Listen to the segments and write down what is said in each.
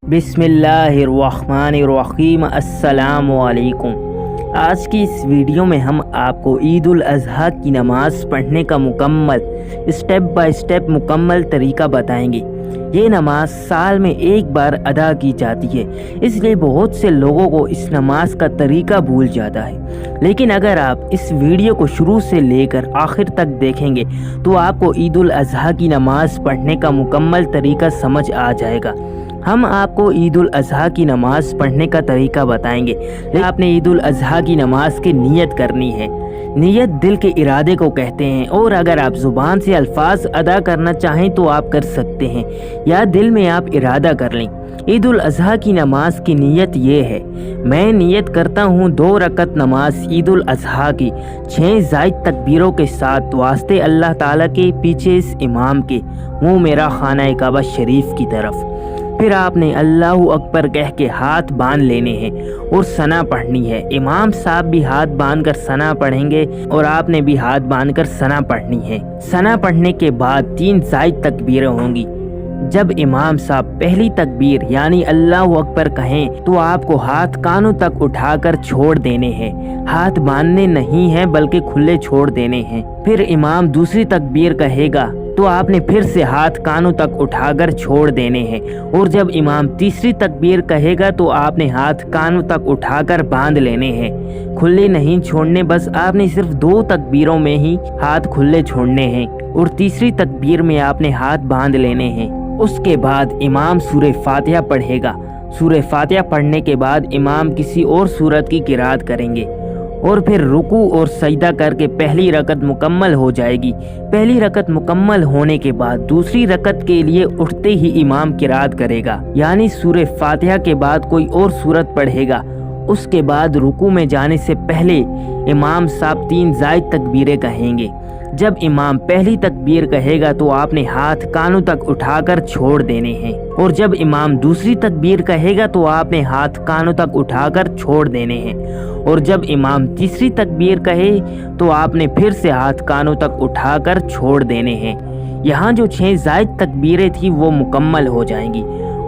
बिस्मिल्लाहिर्रहमानिर्रहीम। अस्सलाम वालेकुम। आज की इस वीडियो में हम आपको ईद उल अज़हा की नमाज़ पढ़ने का स्टेप बाय स्टेप मुकम्मल तरीका बताएंगे। ये नमाज साल में एक बार अदा की जाती है, इसलिए बहुत से लोगों को इस नमाज का तरीका भूल जाता है। लेकिन अगर आप इस वीडियो को शुरू से लेकर आखिर तक देखेंगे तो आपको ईद उल अज़हा की नमाज पढ़ने का मुकम्मल तरीका समझ आ जाएगा। हम आपको ईद उल अज़हा की नमाज़ पढ़ने का तरीका बताएंगे। आपने ईद उल अज़हा की नमाज की नियत करनी है। नियत दिल के इरादे को कहते हैं, और अगर आप ज़ुबान से अल्फाज अदा करना चाहें तो आप कर सकते हैं, या दिल में आप इरादा कर लें। ईद उल अज़हा की नमाज की नियत ये है, मैं नियत करता हूँ 2 रकत नमाज ईद उल अज़हा की 6 ज़ायद तकबीरों के साथ वास्ते अल्लाह ताला के पीछे इस इमाम के मुँह मेरा खाना काबा शरीफ की तरफ। फिर आपने अल्लाहु अकबर कह के हाथ बांध लेने हैं और सना पढ़नी है। इमाम साहब भी हाथ बांधकर सना पढ़ेंगे और आपने भी हाथ बांधकर सना पढ़नी है। सना पढ़ने के बाद 3 ज़ायद तकबीरें होंगी। जब इमाम साहब पहली तकबीर यानी अल्लाहु अकबर कहें तो आपको हाथ कानों तक उठाकर छोड़ देने हैं। हाथ बांधने नहीं हैं बल्कि खुले छोड़ देने हैं। फिर इमाम दूसरी तकबीर कहेगा तो आपने फिर से हाथ कानों तक उठाकर छोड़ देने हैं, और जब इमाम तीसरी तकबीर कहेगा तो आपने हाथ कानों तक उठाकर बांध लेने हैं। खुले नहीं छोड़ने, बस आपने सिर्फ 2 तकबीरों में ही हाथ खुले छोड़ने हैं और तीसरी तकबीर में आपने हाथ बांध लेने हैं। उसके बाद इमाम सूरह फातिहा पढ़ेगा। सूरह फातिहा पढ़ने के बाद इमाम किसी और सूरत की किरात करेंगे और फिर रुकू और सजदा करके पहली रकत मुकम्मल हो जाएगी। पहली रकत मुकम्मल होने के बाद दूसरी रकत के लिए उठते ही इमाम किरात करेगा, यानी सूरह फातिहा के बाद कोई और सूरत पढ़ेगा। उसके बाद रुकू में जाने से पहले इमाम साहब 3 ज़ायद तकबीरें कहेंगे। जब इमाम पहली तकबीर कहेगा तो आपने हाथ कानों तक उठाकर छोड़ देने हैं, और जब इमाम दूसरी तकबीर कहेगा तो आपने हाथ कानों तक उठाकर छोड़ देने हैं, और जब इमाम तीसरी तकबीर कहे तो आपने फिर से हाथ कानों तक उठाकर छोड़ देने हैं। यहाँ जो 6 ज़ायद तकबीरें थी वो मुकम्मल हो जाएंगी।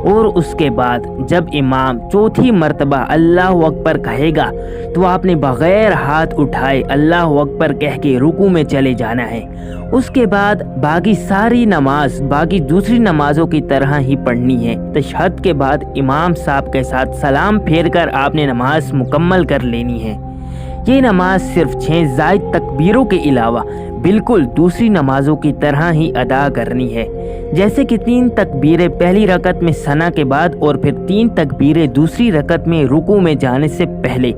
और उसके बाद जब इमाम चौथी मर्तबा अल्लाहु अकबर कहेगा तो आपने बग़ैर हाथ उठाए अल्लाहु अकबर कह के रुकू में चले जाना है। उसके बाद बाकी सारी नमाज बाकी दूसरी नमाजों की तरह ही पढ़नी है। तशहद के बाद इमाम साहब के साथ सलाम फेर कर आपने नमाज मुकम्मल कर लेनी है। ये नमाज सिर्फ 6 ज़ायद तकबीरों के अलावा बिल्कुल दूसरी नमाजों की तरह ही अदा करनी है, जैसे कि 3 तकबीरें पहली रकत में सना के बाद और फिर 3 तकबीरें दूसरी रकत में रुकू में जाने से पहले।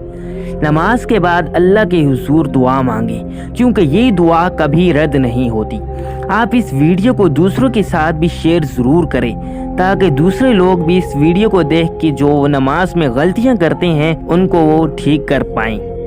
नमाज के बाद अल्लाह के हुजूर दुआ मांगे, क्योंकि ये दुआ कभी रद्द नहीं होती। आप इस वीडियो को दूसरों के साथ भी शेयर ज़रूर करें, ताकि दूसरे लोग भी इस वीडियो को देख के जो नमाज में गलतियां करते हैं उनको वो ठीक कर पाएं।